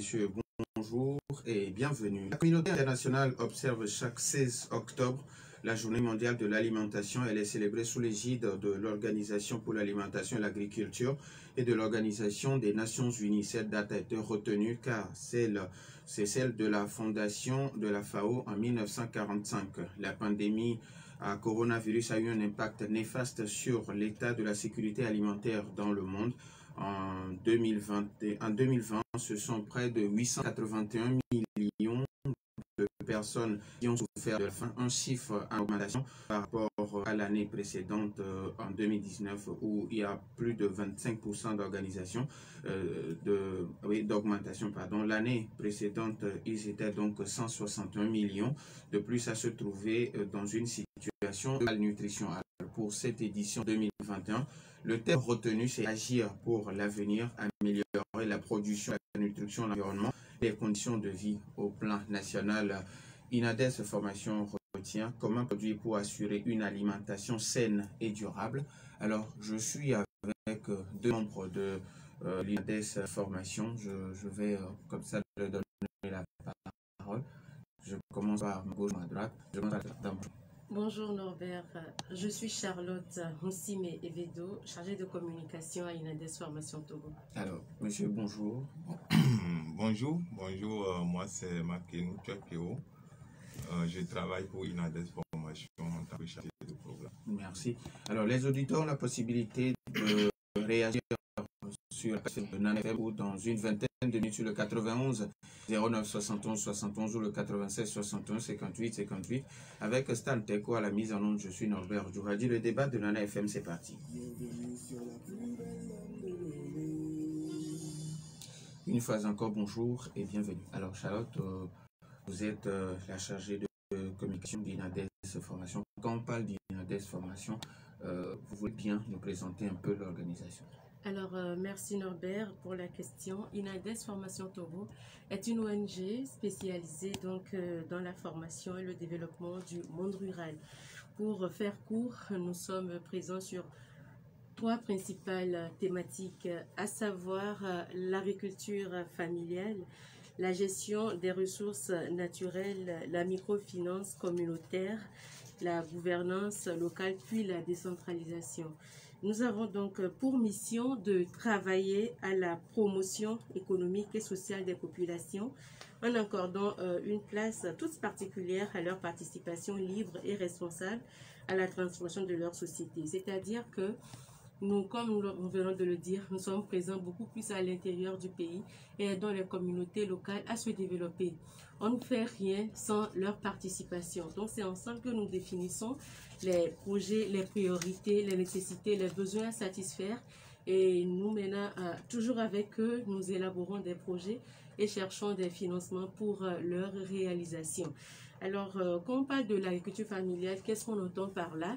messieurs, bonjour et bienvenue. La communauté internationale observe chaque 16 octobre la journée mondiale de l'alimentation. Elle est célébrée sous l'égide de l'Organisation pour l'alimentation et l'agriculture et de l'Organisation des Nations Unies. Cette date a été retenue car c'est celle de la fondation de la FAO en 1945. La pandémie à coronavirus a eu un impact néfaste sur l'état de la sécurité alimentaire dans le monde. En 2020, ce sont près de 881 millions de personnes qui ont souffert de la faim, un chiffre en augmentation par rapport à l'année précédente en 2019 où il y a plus de 25% d'organisation d'augmentation. L'année précédente, ils étaient donc 161 millions de plus à se trouver dans une situation de malnutrition. Alors, pour cette édition 2021, le thème retenu, c'est agir pour l'avenir, améliorer la production, la nutrition, l'environnement, les conditions de vie au plan national. INADES Formation retient comment produire pour assurer une alimentation saine et durable. Alors, je suis avec deux membres de l'INADES Formation. Je vais comme ça leur donner la parole. Je commence par ma gauche, ma droite. Je commence à Bonjour Norbert, je suis Charlotte Moussime Evedo, chargée de communication à INADES Formation Togo. Alors, monsieur, bonjour. Bonjour, moi c'est Makenou Tchakeo. Je travaille pour INADES Formation en tant que chargé de programme. Merci. Alors, les auditeurs ont la possibilité de réagir sur la page de Nana FM ou dans une vingtaine de minutes sur le 91 09 71 71 ou le 96 61 58 58 avec Stan Teko à la mise en onde. Je suis Norbert Djouradi. Le débat de Nana FM, c'est parti. Une fois encore, bonjour et bienvenue. Alors Charlotte, vous êtes la chargée de communication d'INADES Formation. Quand on parle d'INADES Formation, vous voulez bien nous présenter un peu l'organisation? Alors, merci Norbert pour la question. INADES Formation Togo est une ONG spécialisée dans la formation et le développement du monde rural. Pour faire court, nous sommes présents sur trois principales thématiques, à savoir l'agriculture familiale, la gestion des ressources naturelles, la microfinance communautaire, la gouvernance locale, puis la décentralisation. Nous avons donc pour mission de travailler à la promotion économique et sociale des populations en accordant une place toute particulière à leur participation libre et responsable à la transformation de leur société. C'est-à-dire que nous, comme nous venons de le dire, nous sommes présents beaucoup plus à l'intérieur du pays et aidons les communautés locales à se développer. On ne fait rien sans leur participation. Donc c'est ensemble que nous définissons les projets, les priorités, les nécessités, les besoins à satisfaire. Et nous maintenant, toujours avec eux, nous élaborons des projets et cherchons des financements pour leur réalisation. Alors, quand on parle de l'agriculture familiale, qu'est-ce qu'on entend par là?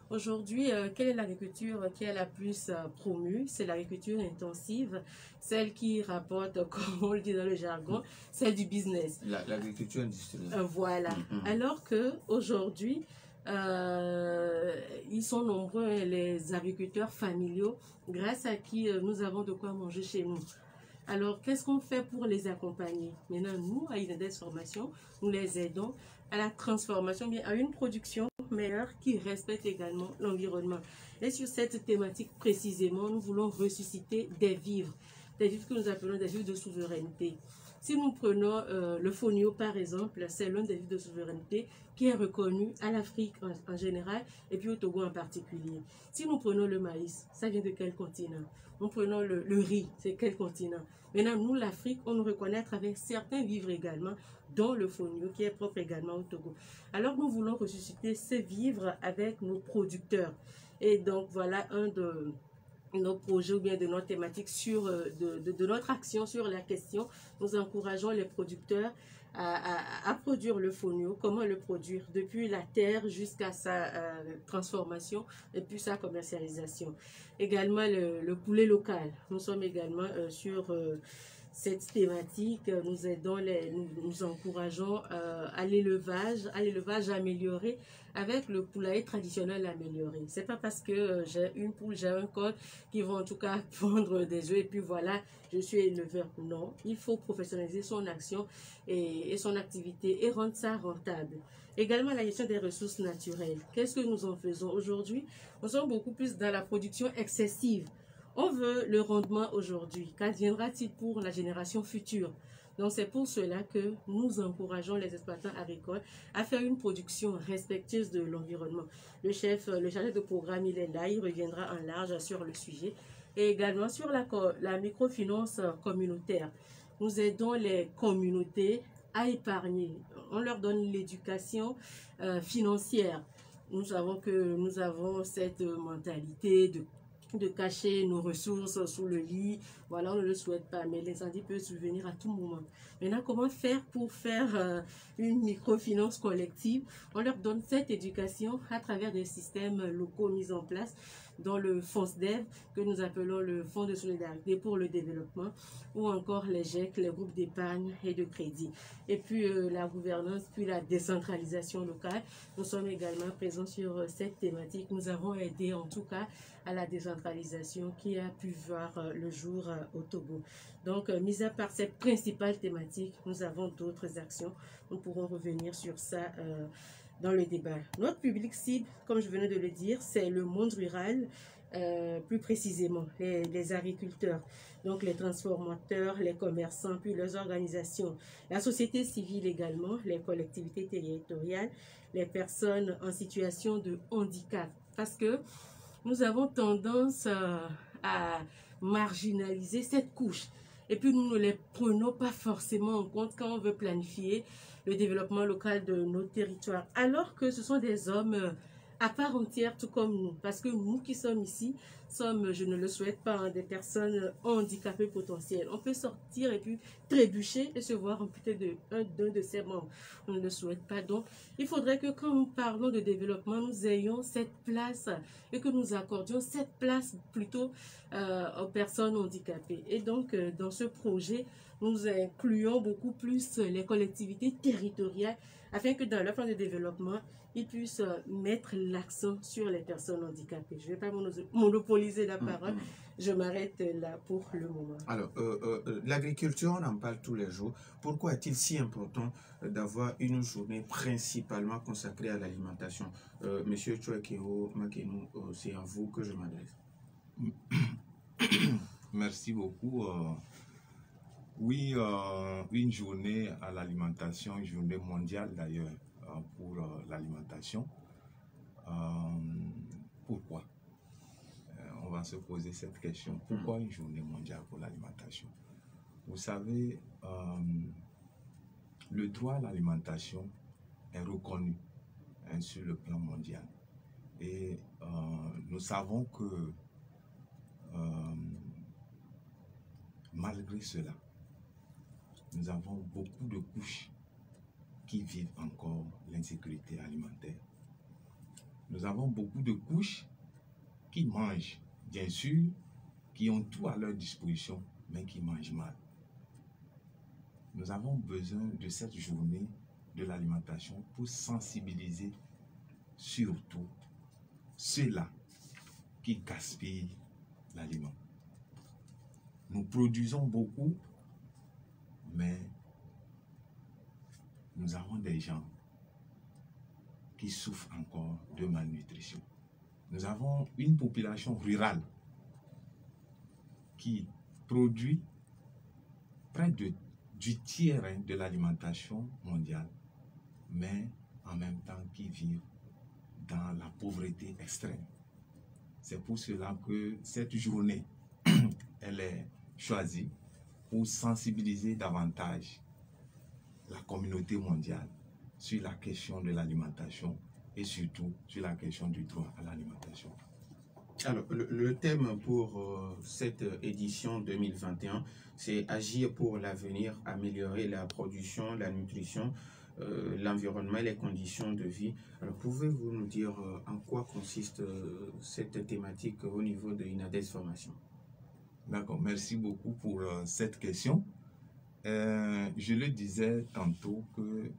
Aujourd'hui, quelle est l'agriculture qui est la plus promue? C'est l'agriculture intensive, celle qui rapporte, comme on le dit dans le jargon, celle du business. L'agriculture industrielle. Voilà. Alors qu'aujourd'hui, ils sont nombreux, les agriculteurs familiaux, grâce à qui nous avons de quoi manger chez nous. Alors, qu'est-ce qu'on fait pour les accompagner? Maintenant, nous, à INADES Formation, nous les aidons à la transformation, bien à une production meilleure qui respecte également l'environnement. Et sur cette thématique précisément, nous voulons ressusciter des vivres que nous appelons des vivres de souveraineté. Si nous prenons le fonio par exemple, c'est l'un des vivres de souveraineté qui est reconnu à l'Afrique en général et puis au Togo en particulier. Si nous prenons le maïs, ça vient de quel continent? Nous prenons le riz, c'est quel continent? Maintenant, nous, l'Afrique, on nous reconnaît à travers certains vivres également, dont le fonio qui est propre également au Togo. Alors, nous voulons ressusciter ces vivres avec nos producteurs. Et donc, voilà un de nos projets ou bien de nos thématiques de notre action sur la question. Nous encourageons les producteurs à produire le fonio, comment le produire depuis la terre jusqu'à sa transformation et puis sa commercialisation. Également le poulet local. Nous sommes également sur cette thématique, nous encourageons à l'élevage amélioré avec le poulailler traditionnel amélioré. C'est pas parce que j'ai une poule, j'ai un col qui vont en tout cas pondre des œufs et puis voilà, je suis éleveur. Non, il faut professionnaliser son action et son activité et rendre ça rentable. Également la gestion des ressources naturelles. Qu'est-ce que nous en faisons aujourd'hui? Nous sommes beaucoup plus dans la production excessive. On veut le rendement aujourd'hui. Qu'adviendra-t-il pour la génération future? Donc c'est pour cela que nous encourageons les exploitants agricoles à faire une production respectueuse de l'environnement. Le chargé de programme, il est là, il reviendra en large sur le sujet. Et également sur la microfinance communautaire. Nous aidons les communautés à épargner. On leur donne l'éducation financière. Nous savons que nous avons cette mentalité de cacher nos ressources sous le lit. Voilà, on ne le souhaite pas, mais l'incendie peut survenir à tout moment. Maintenant, comment faire pour faire une microfinance collective? On leur donne cette éducation à travers des systèmes locaux mis en place, dont le FONSDEV, que nous appelons le Fonds de solidarité pour le développement, ou encore les GEC, les groupes d'épargne et de crédit. Et puis la gouvernance, puis la décentralisation locale. Nous sommes également présents sur cette thématique. Nous avons aidé en tout cas à la décentralisation qui a pu voir le jour au Togo. Donc, mis à part cette principale thématique, nous avons d'autres actions. Nous pourrons revenir sur ça dans le débat. Notre public cible, comme je venais de le dire, c'est le monde rural, plus précisément les agriculteurs, donc les transformateurs, les commerçants, puis leurs organisations, la société civile également, les collectivités territoriales, les personnes en situation de handicap. Parce que nous avons tendance à marginaliser cette couche. Et puis nous ne les prenons pas forcément en compte quand on veut planifier le développement local de nos territoires. Alors que ce sont des hommes à part entière, tout comme nous. Parce que nous qui sommes ici, sommes, je ne le souhaite pas, hein, des personnes handicapées potentielles. On peut sortir et puis trébucher et se voir amputé d'un de ses membres. On ne le souhaite pas. Donc, il faudrait que quand nous parlons de développement, nous ayons cette place et que nous accordions cette place plutôt aux personnes handicapées. Et donc, dans ce projet, nous incluons beaucoup plus les collectivités territoriales afin que dans leur plan de développement, ils puissent mettre l'accent sur les personnes handicapées. Je ne vais pas monopoliser la parole, je m'arrête là pour le moment. Alors, l'agriculture, on en parle tous les jours. Pourquoi est-il si important d'avoir une journée principalement consacrée à l'alimentation? Monsieur Chouekeo Makenu, c'est à vous que je m'adresse. Merci beaucoup. Oui, une journée à l'alimentation, une journée mondiale d'ailleurs pour l'alimentation. Pourquoi? On va se poser cette question. Pourquoi une journée mondiale pour l'alimentation? Vous savez, le droit à l'alimentation est reconnu sur le plan mondial. Et nous savons que malgré cela, nous avons beaucoup de couches qui vivent encore l'insécurité alimentaire. Nous avons beaucoup de couches qui mangent, bien sûr, qui ont tout à leur disposition, mais qui mangent mal. Nous avons besoin de cette journée de l'alimentation pour sensibiliser surtout ceux-là qui gaspillent l'aliment. Nous produisons beaucoup, mais nous avons des gens qui souffrent encore de malnutrition. Nous avons une population rurale qui produit près du tiers de l'alimentation mondiale, mais en même temps qui vivent dans la pauvreté extrême. C'est pour cela que cette journée, elle est choisie pour sensibiliser davantage la communauté mondiale sur la question de l'alimentation et surtout sur la question du droit à l'alimentation. Alors, le thème pour cette édition 2021, c'est agir pour l'avenir, améliorer la production, la nutrition, l'environnement et les conditions de vie. Alors, pouvez-vous nous dire en quoi consiste cette thématique au niveau de INADES Formation? D'accord, merci beaucoup pour cette question. Je le disais tantôt que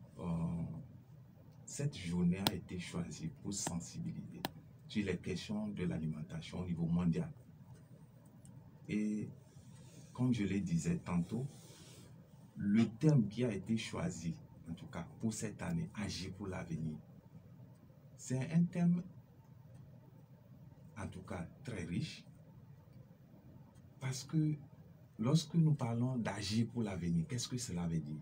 cette journée a été choisie pour sensibiliser sur les questions de l'alimentation au niveau mondial. Et comme je le disais tantôt, le thème qui a été choisi, en tout cas pour cette année, Agir pour l'avenir, c'est un thème, en tout cas, très riche, parce que lorsque nous parlons d'agir pour l'avenir, qu'est-ce que cela veut dire?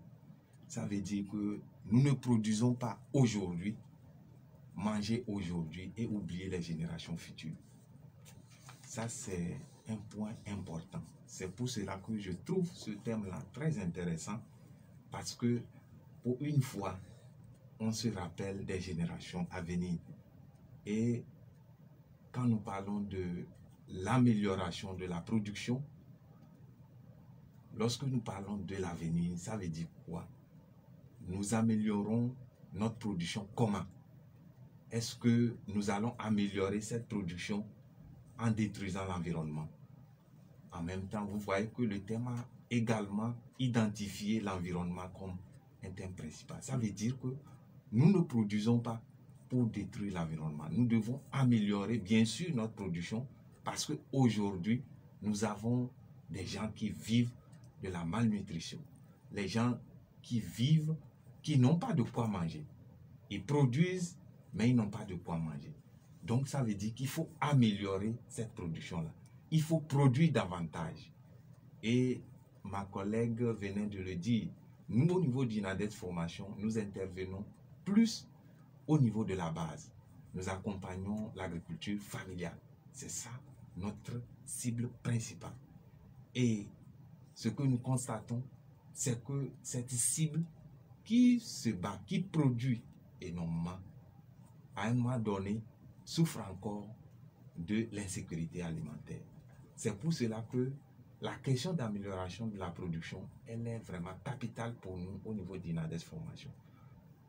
Ça veut dire que nous ne produisons pas aujourd'hui, manger aujourd'hui et oublier les générations futures. Ça, c'est un point important. C'est pour cela que je trouve ce thème-là très intéressant, parce que pour une fois, on se rappelle des générations à venir. Et quand nous parlons de l'amélioration de la production, lorsque nous parlons de l'avenir, ça veut dire quoi? Nous améliorons notre production comment? Est-ce que nous allons améliorer cette production en détruisant l'environnement? En même temps, vous voyez que le thème a également identifié l'environnement comme un thème principal. Ça veut dire que nous ne produisons pas pour détruire l'environnement. Nous devons améliorer, bien sûr, notre production, parce qu'aujourd'hui, nous avons des gens qui vivent de la malnutrition. Les gens qui vivent, qui n'ont pas de quoi manger. Ils produisent, mais ils n'ont pas de quoi manger. Donc, ça veut dire qu'il faut améliorer cette production-là. Il faut produire davantage. Et ma collègue venait de le dire, nous, au niveau d'INADES Formation, nous intervenons plus au niveau de la base. Nous accompagnons l'agriculture familiale. C'est ça notre cible principale. Et ce que nous constatons, c'est que cette cible qui se bat, qui produit énormément, à un moment donné, souffre encore de l'insécurité alimentaire. C'est pour cela que la question d'amélioration de la production, elle est vraiment capitale pour nous au niveau d'INADES Formation.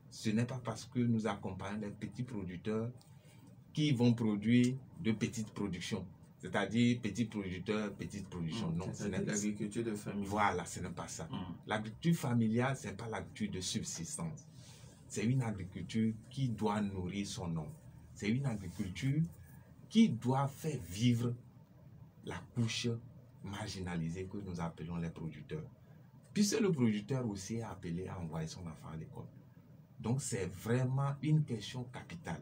Ce n'est pas parce que nous accompagnons les petits producteurs qui vont produire de petites productions. C'est-à-dire petits producteurs, petites productions. Non, ce n'est pas l'agriculture de famille. Voilà, ce n'est pas ça. L'agriculture familiale, ce n'est pas l'agriculture de subsistance. C'est une agriculture qui doit nourrir son homme. C'est une agriculture qui doit faire vivre la couche marginalisée que nous appelons les producteurs. Puisque le producteur aussi est appelé à envoyer son enfant à l'école. Donc c'est vraiment une question capitale.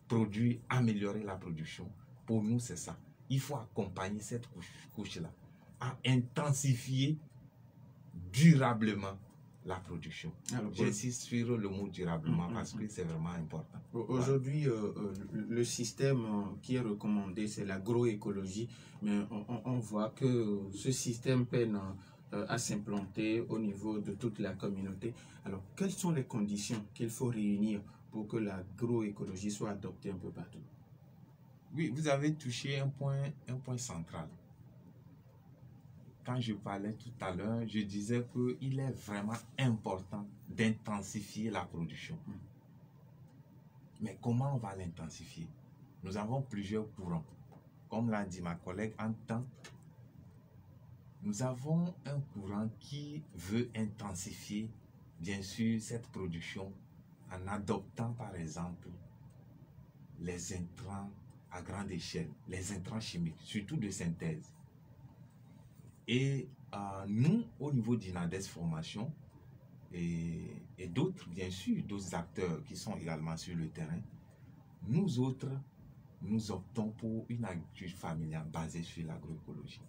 Produire, améliorer la production, pour nous c'est ça. Il faut accompagner cette couche-là à intensifier durablement la production. J'insiste sur le mot durablement parce que c'est vraiment important. Aujourd'hui, le système qui est recommandé, c'est l'agroécologie, mais on voit que ce système peine à s'implanter au niveau de toute la communauté. Alors, quelles sont les conditions qu'il faut réunir pour que l'agroécologie soit adoptée un peu partout? Oui, vous avez touché un point central. Quand je parlais tout à l'heure, je disais qu'il est vraiment important d'intensifier la production. Mais comment on va l'intensifier? Nous avons plusieurs courants. Comme l'a dit ma collègue, en temps, nous avons un courant qui veut intensifier, bien sûr, cette production en adoptant, par exemple, les intrants à grande échelle, les intrants chimiques, surtout de synthèse. Et nous, au niveau d'INADES Formation et d'autres, bien sûr, d'autres acteurs qui sont également sur le terrain, nous autres, nous optons pour une agriculture familiale basée sur l'agroécologie.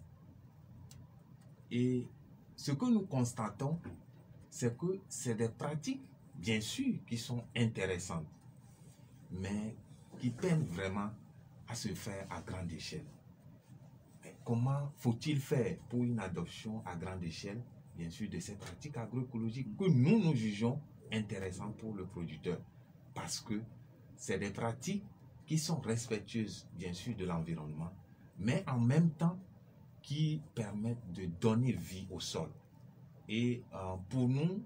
Et ce que nous constatons, c'est que c'est des pratiques, bien sûr, qui sont intéressantes, mais qui peinent vraiment à se faire à grande échelle. Comment faut-il faire pour une adoption à grande échelle, bien sûr, de ces pratiques agroécologiques que nous jugeons intéressantes pour le producteur? Parce que c'est des pratiques qui sont respectueuses, bien sûr, de l'environnement, mais en même temps qui permettent de donner vie au sol. Et pour nous,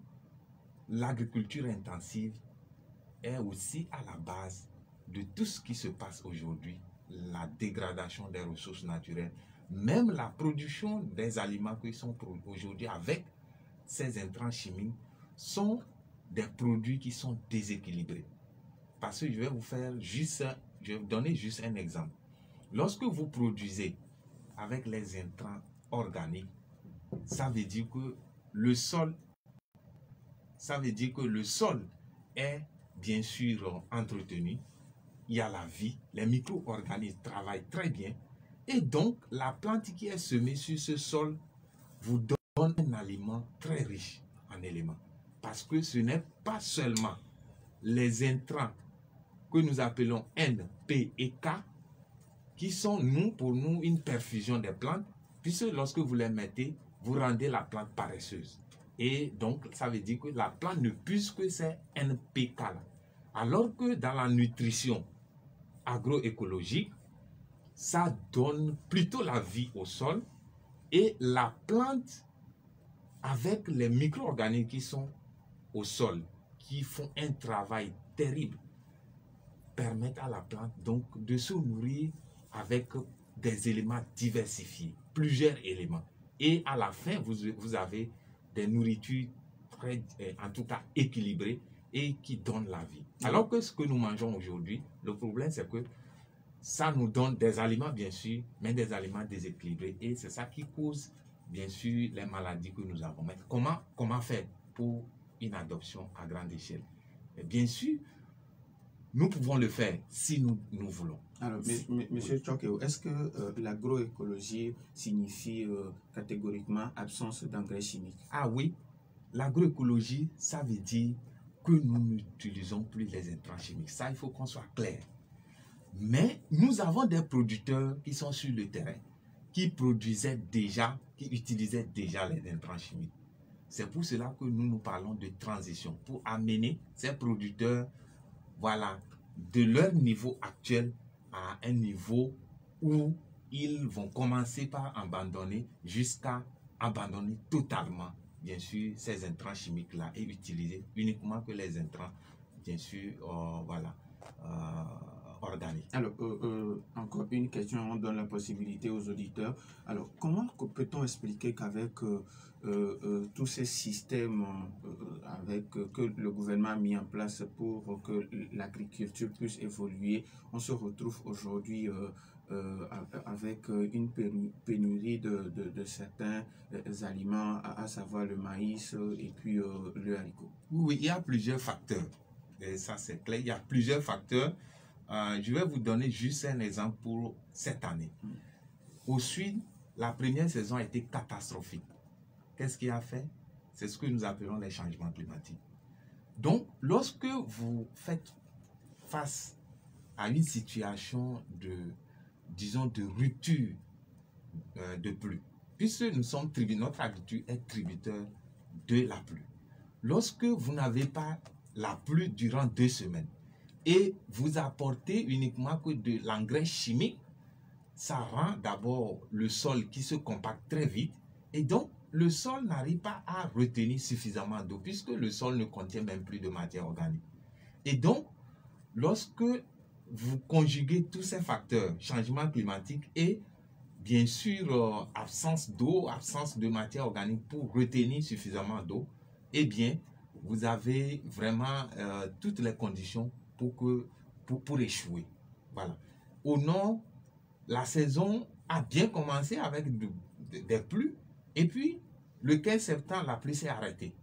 l'agriculture intensive est aussi à la base de tout ce qui se passe aujourd'hui, la dégradation des ressources naturelles, même la production des aliments qui sont aujourd'hui avec ces intrants chimiques sont des produits qui sont déséquilibrés. Parce que je vais vous donner juste un exemple. Lorsque vous produisez avec les intrants organiques, ça veut dire que le sol est bien sûr entretenu. Il y a la vie, les micro-organismes travaillent très bien. Et donc, la plante qui est semée sur ce sol vous donne un aliment très riche en éléments. Parce que ce n'est pas seulement les intrants que nous appelons N, P et K qui sont, pour nous, une perfusion des plantes, puisque lorsque vous les mettez, vous rendez la plante paresseuse. Et donc, ça veut dire que la plante ne puise que ces NPK là. Alors que dans la nutrition agroécologique, ça donne plutôt la vie au sol et la plante, avec les micro-organismes qui sont au sol, qui font un travail terrible, permettent à la plante donc de se nourrir avec des éléments diversifiés, plusieurs éléments. Et à la fin, vous avez des nourritures très, en tout cas équilibrées et qui donnent la vie. Alors que ce que nous mangeons aujourd'hui, le problème c'est que ça nous donne des aliments bien sûr, mais des aliments déséquilibrés. Et c'est ça qui cause bien sûr les maladies que nous avons. Mais comment faire pour une adoption à grande échelle? Et bien sûr, nous pouvons le faire si nous voulons. Alors, monsieur Tchokeo, est-ce que l'agroécologie signifie catégoriquement absence d'engrais chimiques? Ah oui, l'agroécologie, ça veut dire que nous n'utilisons plus les intrants chimiques. Ça, il faut qu'on soit clair. Mais nous avons des producteurs qui sont sur le terrain, qui utilisaient déjà les intrants chimiques. C'est pour cela que nous parlons de transition, pour amener ces producteurs, voilà, de leur niveau actuel à un niveau où ils vont commencer par abandonner jusqu'à abandonner totalement, bien sûr, ces intrants chimiques-là et utiliser uniquement que les intrants, bien sûr, voilà, organiques. Alors, encore une question, on donne la possibilité aux auditeurs. Alors, comment peut-on expliquer qu'avec tous ces systèmes que le gouvernement a mis en place pour que l'agriculture puisse évoluer, on se retrouve aujourd'hui avec une pénurie de certains aliments, à savoir le maïs et puis le haricot? Oui, il y a plusieurs facteurs. Et ça, c'est clair. Il y a plusieurs facteurs. Je vais vous donner juste un exemple pour cette année. Au sud, la première saison a été catastrophique. Qu'est-ce qui a fait? C'est ce que nous appelons les changements climatiques. Donc, lorsque vous faites face à une situation disons, de rupture de pluie, puisque notre agriculture est tributaire de la pluie. Lorsque vous n'avez pas la pluie durant 2 semaines et vous apportez uniquement que de l'engrais chimique, ça rend d'abord le sol qui se compacte très vite et donc le sol n'arrive pas à retenir suffisamment d'eau puisque le sol ne contient même plus de matière organique. Et donc, lorsque vous conjuguez tous ces facteurs, changement climatique et bien sûr absence d'eau, absence de matière organique pour retenir suffisamment d'eau, eh bien, vous avez vraiment toutes les conditions pour échouer. Voilà. Au nord, la saison a bien commencé avec des pluies et puis le 15 septembre, la pluie s'est arrêtée.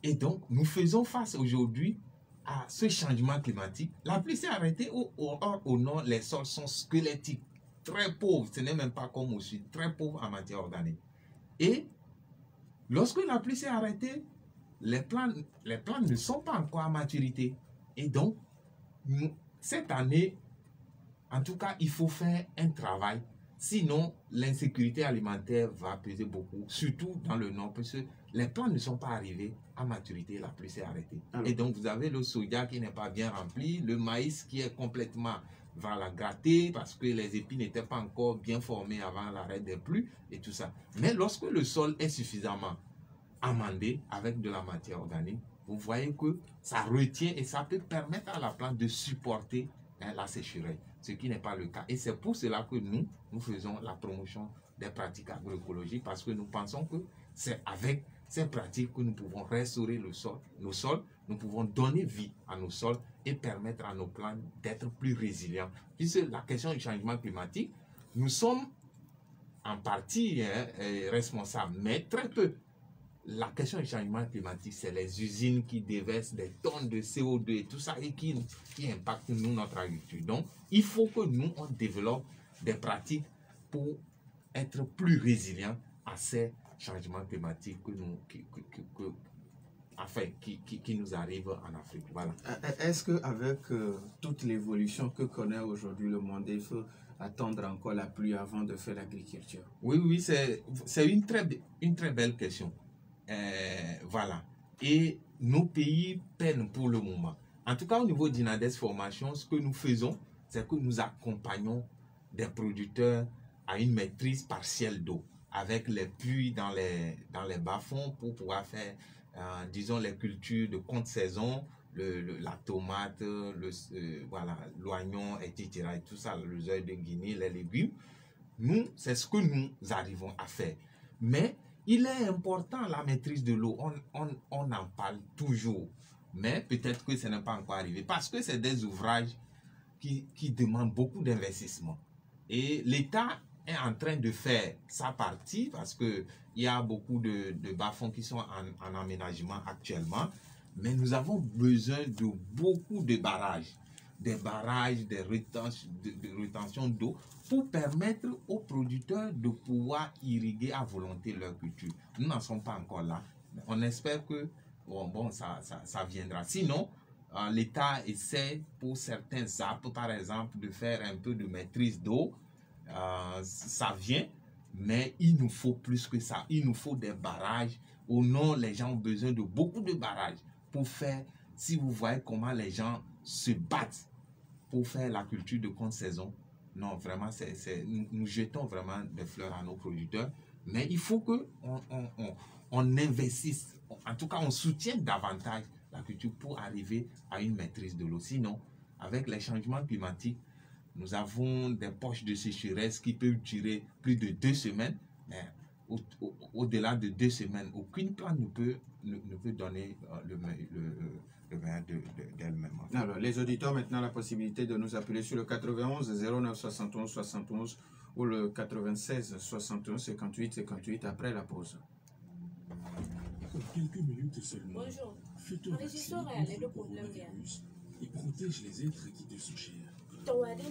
Et donc, nous faisons face aujourd'hui à ce changement climatique. La pluie s'est arrêtée. Au nord, les sols sont squelettiques, très pauvres. Ce n'est même pas comme au sud, très pauvres en matière organique. Et lorsque la pluie s'est arrêtée, les plantes ne sont pas encore à maturité. Et donc, cette année, en tout cas, il faut faire un travail. Sinon, l'insécurité alimentaire va peser beaucoup, surtout dans le nord, parce que les plantes ne sont pas arrivées à maturité, la pluie s'est arrêtée. Et donc, vous avez le soja qui n'est pas bien rempli, le maïs qui est complètement gratté parce que les épis n'étaient pas encore bien formés avant l'arrêt des pluies et tout ça. Mais lorsque le sol est suffisamment amendé avec de la matière organique, vous voyez que ça retient et ça peut permettre à la plante de supporter la sécheresse, ce qui n'est pas le cas. Et c'est pour cela que nous faisons la promotion des pratiques agroécologiques parce que nous pensons que c'est avec ces pratiques que nous pouvons restaurer nos sols, nous pouvons donner vie à nos sols et permettre à nos plantes d'être plus résilients. Puisque la question du changement climatique, nous sommes en partie responsables, mais très peu. La question du changement climatique, c'est les usines qui déversent des tonnes de CO2 et tout ça et qui impactent nous, notre agriculture. Donc, il faut que nous, on développe des pratiques pour être plus résilients à ces changements climatiques qui nous arrivent en Afrique. Voilà. Est-ce qu'avec toute l'évolution que connaît aujourd'hui le monde, il faut attendre encore la pluie avant de faire l'agriculture? Oui, c'est une très belle question. Voilà. Et nos pays peinent pour le moment. En tout cas, au niveau d'Inades Formation, ce que nous faisons, c'est que nous accompagnons des producteurs à une maîtrise partielle d'eau, avec les puits dans les bas-fonds pour pouvoir faire, disons, les cultures de contre-saison, la tomate, voilà, l'oignon, etc. Et tout ça, les œufs de Guinée, les légumes. Nous, c'est ce que nous arrivons à faire. Mais il est important la maîtrise de l'eau. On en parle toujours. Mais peut-être que ce n'est pas encore arrivé. Parce que c'est des ouvrages qui demandent beaucoup d'investissement. Et l'État est en train de faire sa partie parce qu'il y a beaucoup de bas-fonds qui sont en aménagement actuellement. Mais nous avons besoin de beaucoup de barrages. Des barrages, de rétention d'eau pour permettre aux producteurs de pouvoir irriguer à volonté leur culture. Nous n'en sommes pas encore là. On espère que ça viendra. Sinon, l'État essaie pour certains arbres, par exemple, de faire un peu de maîtrise d'eau. Ça vient, mais il nous faut plus que ça. Il nous faut des barrages. Au nord, les gens ont besoin de beaucoup de barrages pour faire, si vous voyez comment les gens se battent pour faire la culture de contre-saison. Non, vraiment, nous jetons vraiment des fleurs à nos producteurs, mais il faut qu'on investisse, en tout cas, on soutienne davantage la culture pour arriver à une maîtrise de l'eau. Sinon, avec les changements climatiques, nous avons des poches de sécheresse qui peuvent durer plus de 2 semaines, mais au-delà de 2 semaines, aucune plante ne peut donner le meilleur d'elle-même. Alors, les auditeurs ont maintenant la possibilité de nous appeler sur le 91 09 71 71 ou le 96 61 58 58 après la pause. Pour quelques minutes seulement. Bonjour. Fais-toi vacciner contre le coronavirus et protège les êtres qui te sont chers.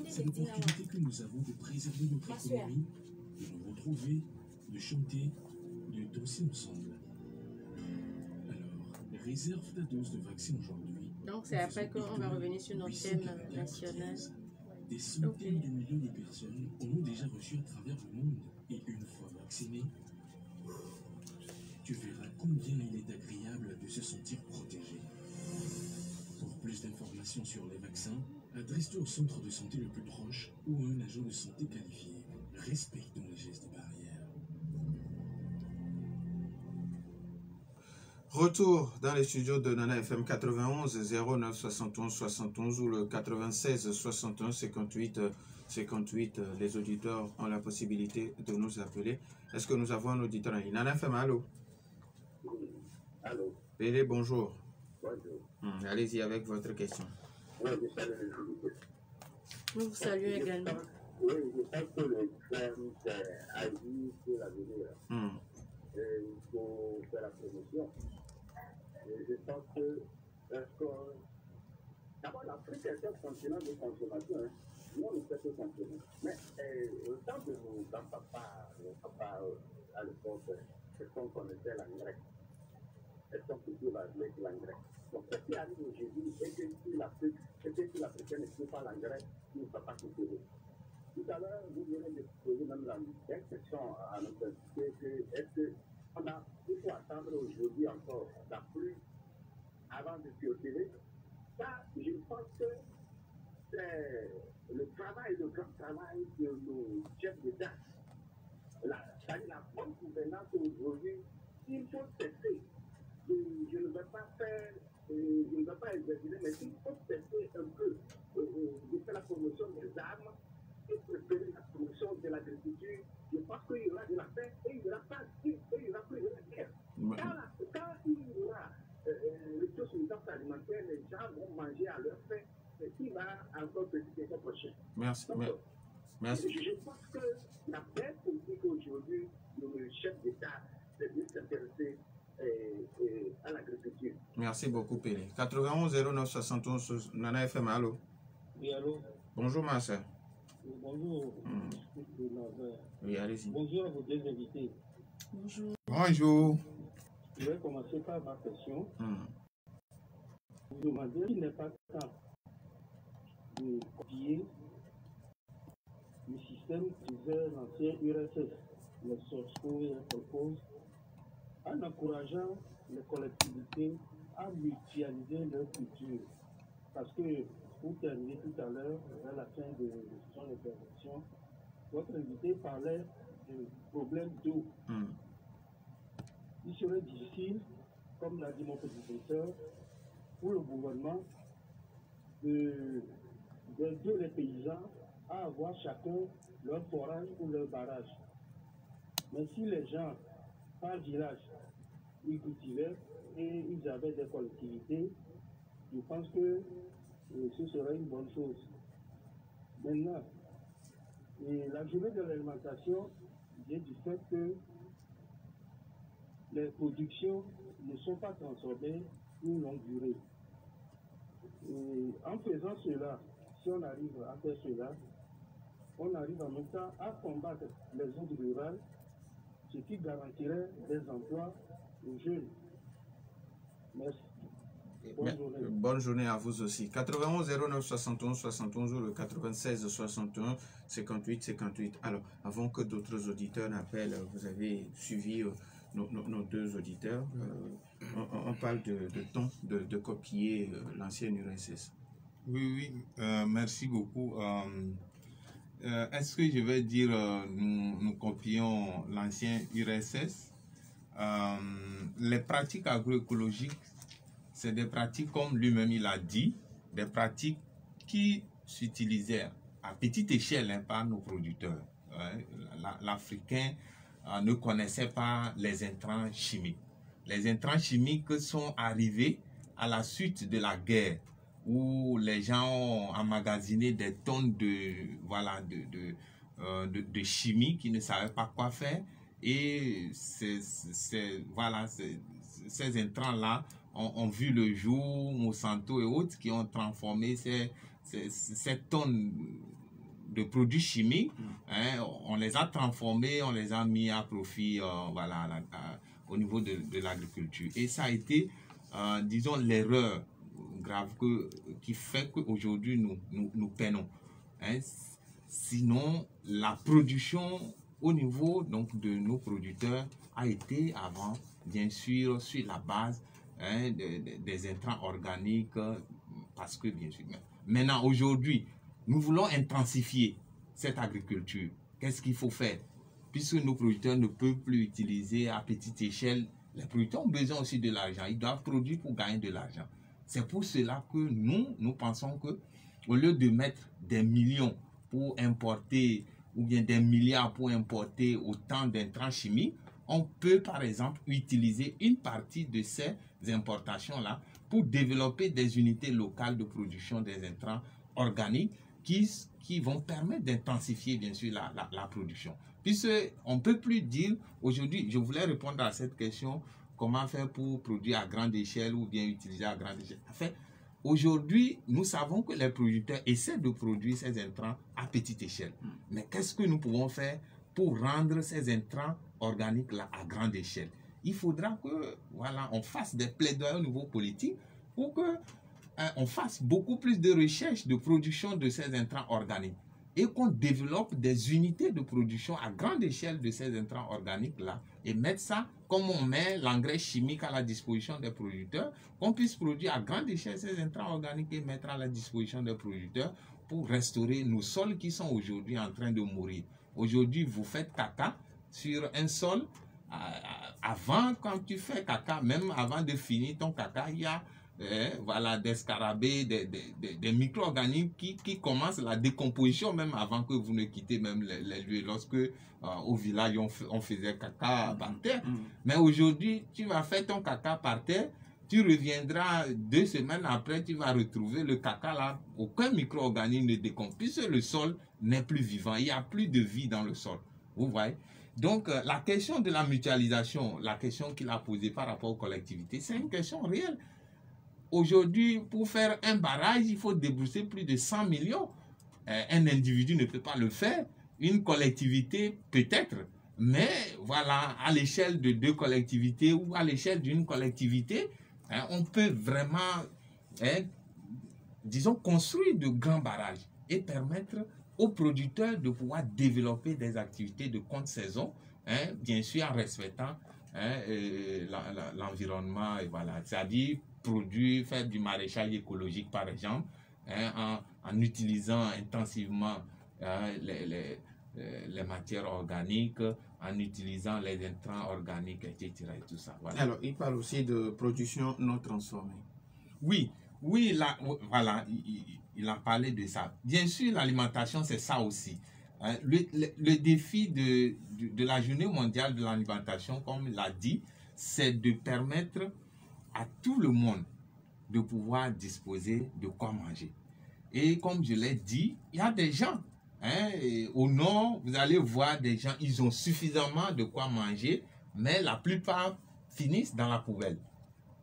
C'est l'opportunité que nous avons de préserver notre économie, de nous retrouver, de chanter, de danser ensemble. Alors, réserve ta dose de vaccin aujourd'hui. Donc c'est après qu'on va revenir sur notre thème national. Des centaines de millions de personnes en ont déjà reçu à travers le monde. Et une fois vaccinés, tu verras combien il est agréable de se sentir protégé. Pour plus d'informations sur les vaccins, adresse-toi au centre de santé le plus proche ou à un agent de santé qualifié. Respectons les gestes barrières. Retour dans les studios de Nana FM 91 09 71 71 ou le 96 61 58 58. Les auditeurs ont la possibilité de nous appeler. Est-ce que nous avons un auditeur en ligne? Nana FM, allô? Allô. Pélé, bonjour. Bonjour. Allez-y avec votre question. Oui, je salue les auditeurs. Nous vous saluons également. Oui, je pense que le thème, c'est agir sur l'avenir. Il faut faire la promotion. Et je pense que, d'abord, l'Afrique est un continent de consommation. Hein. Nous, on ne fait que consommer. Mais au temps de nos grands-papas, à l'époque, c'est qu'on connaissait l'engrais. Est-ce qu'on peut dire avec l'engrais? Donc, ce qui arrive aujourd'hui, c'est que si l'Africain ne trouve pas l'engrais, il ne va pas cultiver. Tout à l'heure, vous venez de poser même la question à notre société que est-ce qu'il faut attendre aujourd'hui encore la pluie avant de cultiver? Ça, je pense que c'est le grand travail de nos chefs d'État. C'est-à-dire la bonne gouvernance aujourd'hui, il faut cesser. Je ne vais pas faire, je ne vais pas exagérer, mais il faut cesser un peu de faire la promotion des armes et préférer la promotion de l'agriculture. Je pense qu'il y aura de la paix et il n'y aura pas de guerre. Car quand il y aura l'autosuffisance alimentaire, les gens vont manger à leur faim, et qui va encore préciser son prochain. Merci. Donc, Merci. je pense que la belle politique aujourd'hui du chef d'État, c'est de s'intéresser à l'agriculture. Merci beaucoup, Pélé. 91 09 71 Nana FM, allô? Oui, allô? Bonjour, ma soeur. Bonjour. Oui, allez-y. Bonjour à vos deux invités. Bonjour. Bonjour. Je vais commencer par ma question. Vous demandez s'il n'est pas temps de copier le système qui faisait l'ancien URSS, les SOSCO et les propose, en encourageant les collectivités à mutualiser leur culture. Parce que, pour terminer tout à l'heure, à la fin de son intervention, votre invité parlait de problèmes d'eau. Il serait difficile, comme l'a dit mon prédécesseur, pour le gouvernement d'aider les paysans à avoir chacun leur forage ou leur barrage. Mais si les gens, par village, ils cultivaient et ils avaient des collectivités, je pense que ce serait une bonne chose. Maintenant, la journée de l'alimentation vient du fait que les productions ne sont pas transformées une longue durée. Et en faisant cela, si on arrive à faire cela, on arrive en même temps à combattre les zones rurales, ce qui garantirait des emplois aux jeunes. Merci. Bonne journée à vous aussi. 91 09 71 71 ou le 96 61 58 58. Alors, avant que d'autres auditeurs n'appellent, vous avez suivi nos deux auditeurs. On parle de temps de copier l'ancienne URSS. Oui, merci beaucoup. Est-ce que je vais dire nous copions l'ancien URSS? Les pratiques agroécologiques, c'est des pratiques, comme lui-même il a dit, des pratiques qui s'utilisaient à petite échelle par nos producteurs. L'Africain ne connaissait pas les intrants chimiques. Les intrants chimiques sont arrivés à la suite de la guerre, où les gens ont emmagasiné des tonnes de chimie qui ne savaient pas quoi faire. Et ces intrants-là ont vu le jour, Monsanto et autres, qui ont transformé ces tonnes de produits chimiques. On les a transformés, on les a mis à profit au niveau de l'agriculture. Et ça a été, disons, l'erreur grave qui fait qu'aujourd'hui nous peinons. Sinon, la production au niveau donc de nos producteurs a été avant, bien sûr, sur la base des intrants organiques, parce que bien sûr. Maintenant, aujourd'hui, nous voulons intensifier cette agriculture. Qu'est-ce qu'il faut faire? Puisque nos producteurs ne peuvent plus utiliser à petite échelle, les producteurs ont besoin aussi de l'argent. Ils doivent produire pour gagner de l'argent. C'est pour cela que nous pensons que, au lieu de mettre des millions pour importer, ou bien des milliards pour importer autant d'intrants chimiques, on peut par exemple utiliser une partie de ces importations-là pour développer des unités locales de production des intrants organiques qui vont permettre d'intensifier bien sûr la production. Puisqu'on ne peut plus dire, aujourd'hui, je voulais répondre à cette question, comment faire pour produire à grande échelle ou bien utiliser à grande échelle. En fait, aujourd'hui, nous savons que les producteurs essaient de produire ces intrants à petite échelle. Mais qu'est-ce que nous pouvons faire pour rendre ces intrants organiques-là à grande échelle? Il faudra que, on fasse des plaidoyers au niveau politique pour que on fasse beaucoup plus de recherche de production de ces intrants organiques et qu'on développe des unités de production à grande échelle de ces intrants organiques-là et mettre ça comme on met l'engrais chimique à la disposition des producteurs, qu'on puisse produire à grande échelle ces intrants organiques et mettre à la disposition des producteurs pour restaurer nos sols qui sont aujourd'hui en train de mourir. Aujourd'hui, vous faites caca sur un sol. Avant, quand tu fais caca, même avant de finir ton caca, il y a voilà, des scarabées, des micro-organismes qui commencent la décomposition même avant que vous ne quittez même les lieux. Lorsque au village, on faisait caca par terre. Mais aujourd'hui, tu vas faire ton caca par terre, tu reviendras 2 semaines après, tu vas retrouver le caca là, aucun micro-organisme ne décompose, puisque le sol n'est plus vivant, il n'y a plus de vie dans le sol. Vous voyez? Donc, la question de la mutualisation, la question qu'il a posée par rapport aux collectivités, c'est une question réelle. Aujourd'hui, pour faire un barrage, il faut débourser plus de 100 millions. Un individu ne peut pas le faire. Une collectivité, peut-être. Mais voilà, à l'échelle de 2 collectivités ou à l'échelle d'une collectivité, on peut vraiment, disons, construire de grands barrages et permettre aux producteurs de pouvoir développer des activités de contre-saison, bien sûr en respectant l'environnement, et voilà, c'est-à-dire produire, faire du maraîchage écologique par exemple, en utilisant intensivement les matières organiques, en utilisant les intrants organiques, etc. Et tout ça, voilà. Alors, il parle aussi de production non transformée. Oui, là, voilà, il a parlé de ça. Bien sûr, l'alimentation, c'est ça aussi. Le défi de la journée mondiale de l'alimentation, comme il l'a dit, c'est de permettre à tout le monde de pouvoir disposer de quoi manger. Et comme je l'ai dit, il y a des gens, au nord, vous allez voir des gens, ils ont suffisamment de quoi manger, mais la plupart finissent dans la poubelle.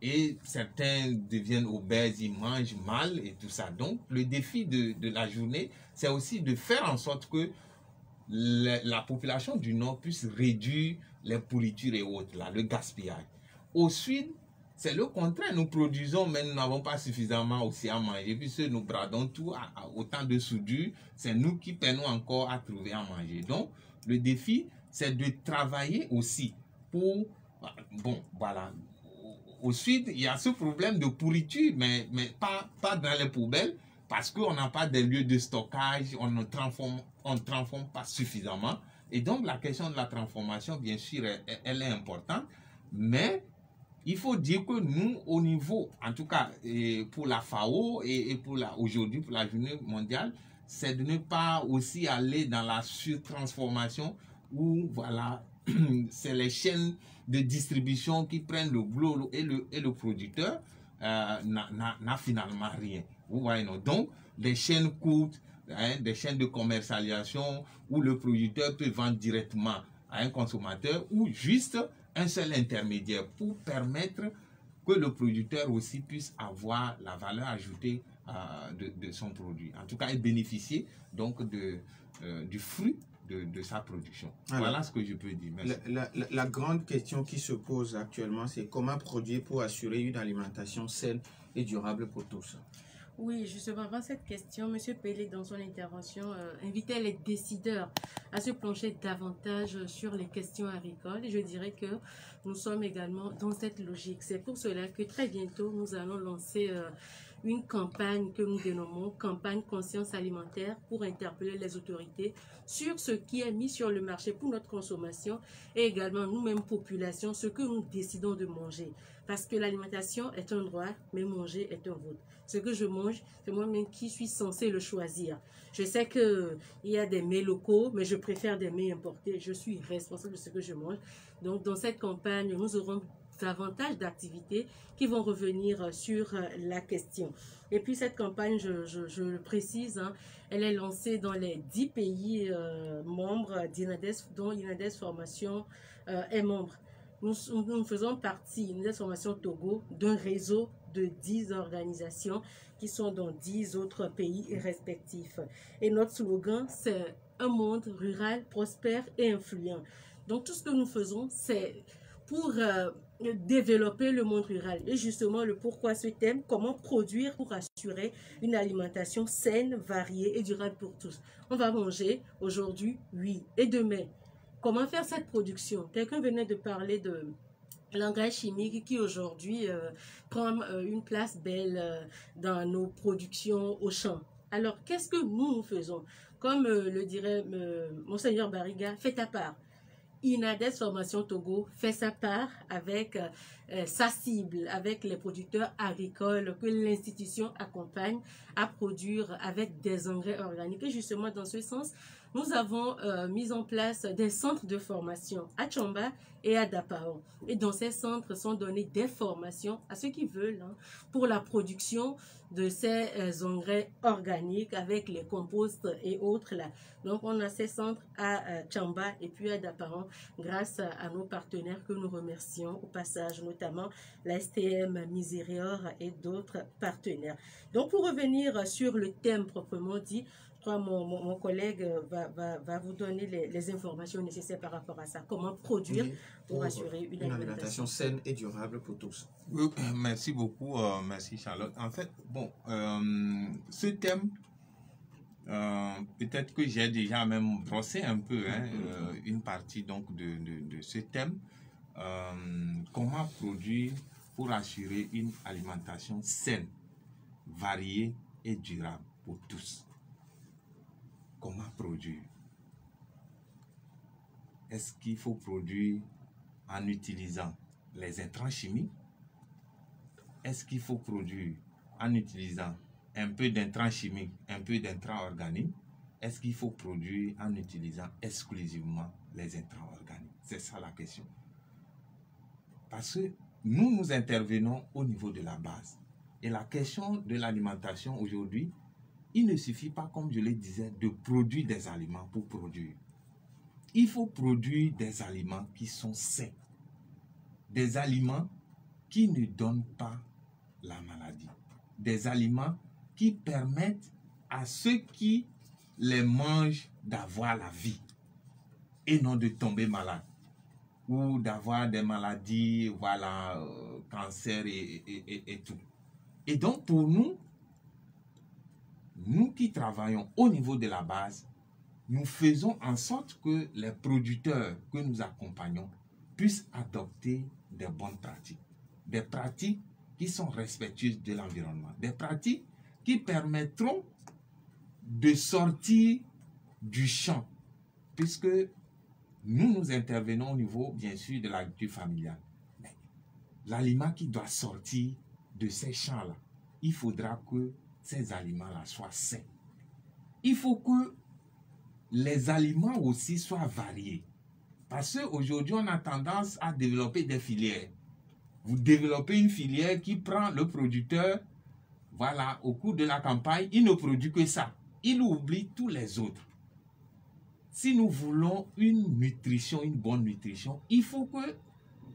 Et certains deviennent obèses, ils mangent mal et tout ça. Donc, le défi de la journée, c'est aussi de faire en sorte que la population du Nord puisse réduire les pourritures et autres, là, le gaspillage. Au Sud, c'est le contraire. Nous produisons, mais nous n'avons pas suffisamment aussi à manger, puisque nous bradons tout à autant de soudure. C'est nous qui peinons encore à trouver à manger. Donc, le défi, c'est de travailler aussi pour... Bon, voilà. Au Sud, il y a ce problème de pourriture, mais pas dans les poubelles, parce qu'on n'a pas de lieux de stockage, on ne transforme pas suffisamment. Et donc, la question de la transformation, bien sûr, elle est importante, mais il faut dire que nous, au niveau, en tout cas, pour la FAO et aujourd'hui, pour la journée mondiale, c'est de ne pas aussi aller dans la surtransformation où, voilà, c'est les chaînes de distribution qui prennent le boulot et le producteur n'a finalement rien. Vous voyez, non? Donc, les chaînes courtes, des chaînes de commercialisation où le producteur peut vendre directement à un consommateur ou juste un seul intermédiaire pour permettre que le producteur aussi puisse avoir la valeur ajoutée de son produit. En tout cas, et bénéficier donc du fruit de sa production. Alors, voilà ce que je peux dire. Merci. La grande question qui se pose actuellement, c'est comment produire pour assurer une alimentation saine et durable pour tous. Oui, justement, avant cette question, M. Pélé, dans son intervention, invitait les décideurs à se pencher davantage sur les questions agricoles. Et je dirais que nous sommes également dans cette logique. C'est pour cela que très bientôt, nous allons lancer une campagne que nous dénommons campagne conscience alimentaire pour interpeller les autorités sur ce qui est mis sur le marché pour notre consommation et également nous-mêmes population, ce que nous décidons de manger. Parce que l'alimentation est un droit, mais manger est un vote. Ce que je mange, c'est moi-même qui suis censé le choisir. Je sais qu'il y a des mets locaux, mais je préfère des mets importés. Je suis responsable de ce que je mange. Donc, dans cette campagne, nous aurons davantage d'activités qui vont revenir sur la question. Et puis, cette campagne, je le précise, hein, elle est lancée dans les 10 pays membres d'INADES, dont INADES Formation est membre. Nous faisons partie, INADES Formation Togo, d'un réseau de 10 organisations qui sont dans 10 autres pays respectifs. Et notre slogan, c'est un monde rural, prospère et influent. Donc, tout ce que nous faisons, c'est pour développer le monde rural. Et justement, le pourquoi ce thème, comment produire pour assurer une alimentation saine, variée et durable pour tous. On va manger aujourd'hui, oui, et demain. Comment faire cette production? Quelqu'un venait de parler de l'engrais chimique qui aujourd'hui prend une place belle dans nos productions au champ. Alors, qu'est-ce que nous faisons? Comme le dirait Monseigneur Barriga, fais ta part. Inades Formation Togo fait sa part avec sa cible, avec les producteurs agricoles que l'institution accompagne à produire avec des engrais organiques. Et justement, dans ce sens, nous avons mis en place des centres de formation à Tchamba et à Dapao. Et dans ces centres sont données des formations à ceux qui veulent pour la production de ces engrais organiques avec les composts et autres là. Donc on a ces centres à Tchamba et puis à Dapao grâce à nos partenaires que nous remercions au passage, notamment la STM Misérior et d'autres partenaires. Donc pour revenir sur le thème proprement dit, mon collègue va vous donner les informations nécessaires par rapport à ça. Comment produire pour assurer une alimentation saine et durable pour tous. Merci beaucoup, merci Charlotte. En fait, bon, ce thème, peut-être que j'ai déjà même brossé un peu une partie donc de ce thème. Comment produire pour assurer une alimentation saine, variée et durable pour tous. Comment produire? Est-ce qu'il faut produire en utilisant les intrants chimiques? Est-ce qu'il faut produire en utilisant un peu d'intrants chimiques, un peu d'intrants organiques? Est-ce qu'il faut produire en utilisant exclusivement les intrants organiques? C'est ça la question. Parce que nous intervenons au niveau de la base. Et la question de l'alimentation aujourd'hui, il ne suffit pas, comme je le disais, de produire des aliments pour produire. Il faut produire des aliments qui sont sains. Des aliments qui ne donnent pas la maladie. Des aliments qui permettent à ceux qui les mangent d'avoir la vie et non de tomber malade ou d'avoir des maladies, voilà, cancer et tout. Et donc pour nous qui travaillons au niveau de la base, nous faisons en sorte que les producteurs que nous accompagnons puissent adopter des bonnes pratiques. Des pratiques qui sont respectueuses de l'environnement. Des pratiques qui permettront de sortir du champ. Puisque nous intervenons au niveau, bien sûr, de l'agriculture familiale. Mais l'aliment qui doit sortir de ces champs-là, il faudra que ces aliments-là soient sains. Il faut que les aliments aussi soient variés. Parce qu'aujourd'hui, on a tendance à développer des filières. Vous développez une filière qui prend le producteur, voilà, au cours de la campagne, il ne produit que ça. Il oublie tous les autres. Si nous voulons une nutrition, une bonne nutrition, il faut que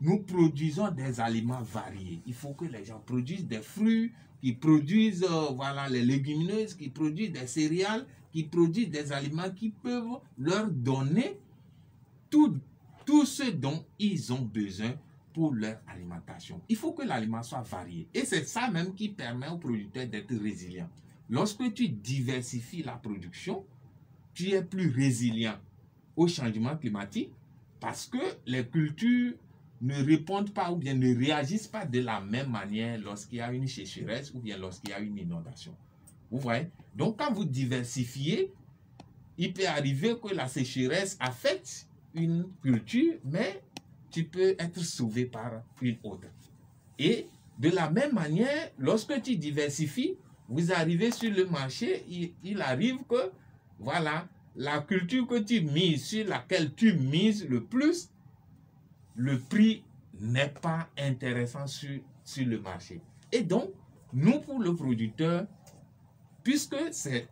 nous produisons des aliments variés. Il faut que les gens produisent des fruits, qui produisent voilà, les légumineuses, qui produisent des céréales, qui produisent des aliments qui peuvent leur donner tout ce dont ils ont besoin pour leur alimentation. Il faut que l'aliment soit varié. Et c'est ça même qui permet aux producteurs d'être résilients. Lorsque tu diversifies la production, tu es plus résilient au changement climatique parce que les cultures ne répondent pas ou bien ne réagissent pas de la même manière lorsqu'il y a une sécheresse ou bien lorsqu'il y a une inondation. Vous voyez? Donc, quand vous diversifiez, il peut arriver que la sécheresse affecte une culture, mais tu peux être sauvé par une autre. Et de la même manière, lorsque tu diversifies, vous arrivez sur le marché, il arrive que, voilà, la culture que tu mises, sur laquelle tu mises le plus, le prix n'est pas intéressant sur le marché. Et donc, nous, pour le producteur, puisque c'est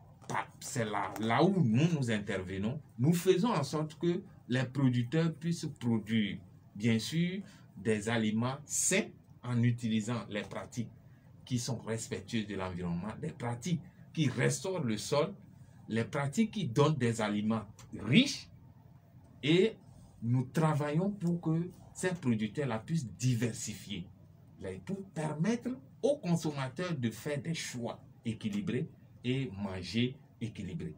là où nous intervenons, nous faisons en sorte que les producteurs puissent produire, bien sûr, des aliments sains en utilisant les pratiques qui sont respectueuses de l'environnement, des pratiques qui restaurent le sol, les pratiques qui donnent des aliments riches, et nous travaillons pour que ces producteurs-là puissent diversifier, pour permettre aux consommateurs de faire des choix équilibrés et manger équilibré.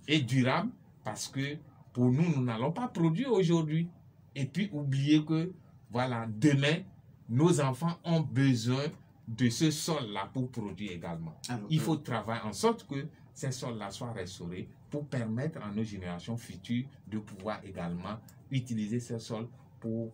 Et durable, parce que pour nous, nous n'allons pas produire aujourd'hui et puis oublier que, voilà, demain, nos enfants ont besoin de ce sol-là pour produire également. Alors, il faut travailler en sorte que ces sols-là soient restaurés pour permettre à nos générations futures de pouvoir également utiliser ces sols pour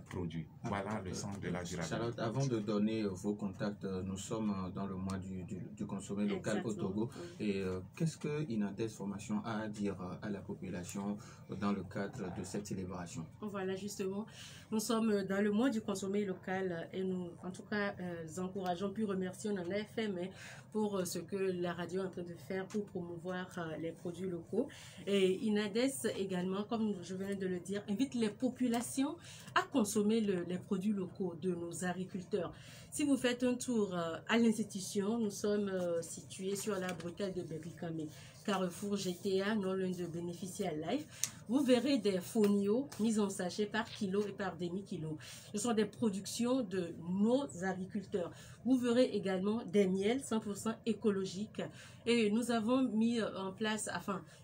produire. Voilà le sens de la durabilité. Charlotte, avant de donner vos contacts, nous sommes dans le mois du consommé local. Exactement. Au Togo. Oui. Et qu'est-ce que Inades Formation a à dire à la population dans le cadre de cette célébration? Voilà, justement, nous sommes dans le mois du consommé local et nous, en tout cas, encourageons, puis remercions, on en a fait, mais pour ce que la radio est en train de faire pour promouvoir les produits locaux. Et Inades également, comme je venais de le dire, invite les populations à consommer les produits locaux de nos agriculteurs. Si vous faites un tour à l'institution, nous sommes situés sur la bretelle de Bébikame, Carrefour GTA, non loin de Bénéficiaire Life. Vous verrez des fonio mis en sachet par kilo et par demi-kilo. Ce sont des productions de nos agriculteurs. Vous verrez également des miels 100% écologiques. Et nous avons mis en place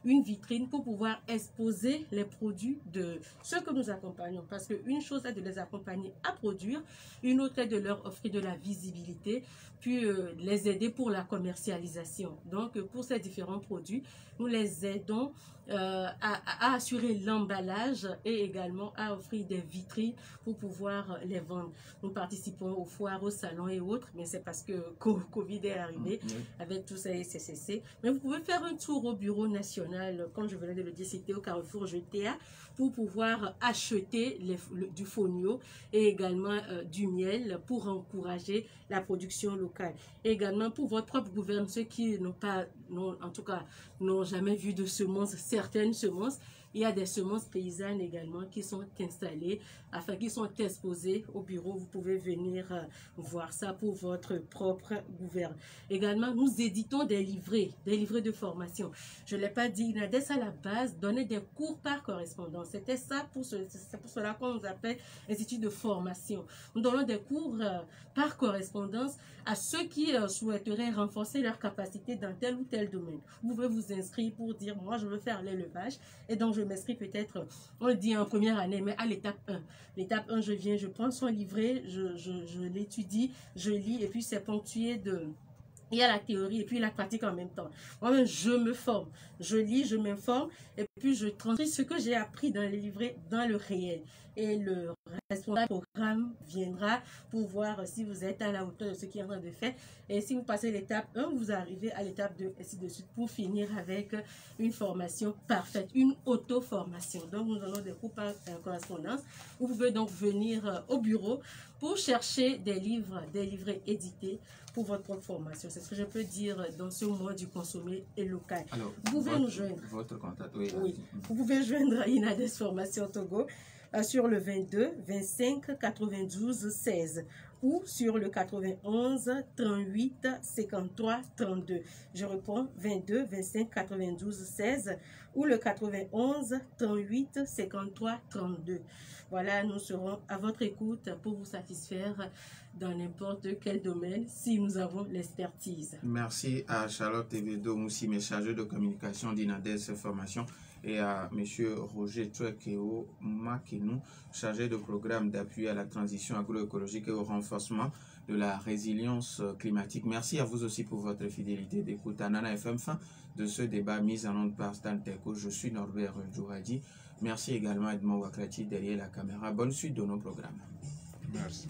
une vitrine pour pouvoir exposer les produits de ceux que nous accompagnons. Parce qu'une chose est de les accompagner à produire, une autre est de leur offrir de la visibilité, puis les aider pour la commercialisation. Donc, pour ces différents produits, nous les aidons à assurer l'emballage et également à offrir des vitrines pour pouvoir les vendre. Nous participons aux foires, aux salons et autres, mais c'est parce que Covid est arrivé avec tout ça et CCC. Mais vous pouvez faire un tour au bureau national, comme je venais de le dire, c'était au Carrefour GTA, pour pouvoir acheter du fonio et également du miel pour encourager la production locale. Et également pour votre propre gouverne, ceux qui n'ont jamais vu de semences, certaines semences, il y a des semences paysannes également qui sont installées, qui sont exposées au bureau. Vous pouvez venir voir ça pour votre propre gouverne. Également, nous éditons des livrets de formation. Je ne l'ai pas dit, Inades à la base donnait des cours par correspondance. C'était ça, c'est pour cela qu'on nous appelle Institut de formation. Nous donnons des cours par correspondance à ceux qui souhaiteraient renforcer leur capacité dans tel ou tel domaine. Vous pouvez vous inscrire pour dire, moi je veux faire l'élevage, et donc je m'inscris peut-être, on le dit en première année, mais à l'étape 1. L'étape 1, je viens, je prends son livret, je l'étudie, je lis, et puis c'est ponctué de... Il y a la théorie et puis la pratique en même temps. Moi-même, je me forme, je lis, je m'informe, et puis je transcris ce que j'ai appris dans les livrets dans le réel. Et le responsable du programme viendra pour voir si vous êtes à la hauteur de ce qu'il est en train de faire. Et si vous passez l'étape 1, vous arrivez à l'étape 2, et ainsi de suite, pour finir avec une formation parfaite, une auto-formation. Donc, nous avons des cours par correspondance. Vous pouvez donc venir au bureau pour chercher des livrets édités pour votre propre formation. C'est ce que je peux dire dans ce mois du consommé et local. Alors, vous pouvez nous joindre. Votre contact, oui. Vous pouvez joindre Inades Formation Togo sur le 22 25 92 16 ou sur le 91 38 53 32. Je reprends 22 25 92 16 ou le 91 38 53 32. Voilà, nous serons à votre écoute pour vous satisfaire dans n'importe quel domaine si nous avons l'expertise. Merci à Charlotte Tevedo Moussi, mes chargés de communication d'Inades Formation, et à M. Roger Twekeo Makenou, chargé de programme d'appui à la transition agroécologique et au renforcement de la résilience climatique. Merci à vous aussi pour votre fidélité d'écoute à Nana FM. Fin de ce débat mis en onde par Stan Teko. Je suis Norbert Djouhadi. Merci également à Edmond Wakrati derrière la caméra. Bonne suite de nos programmes. Merci.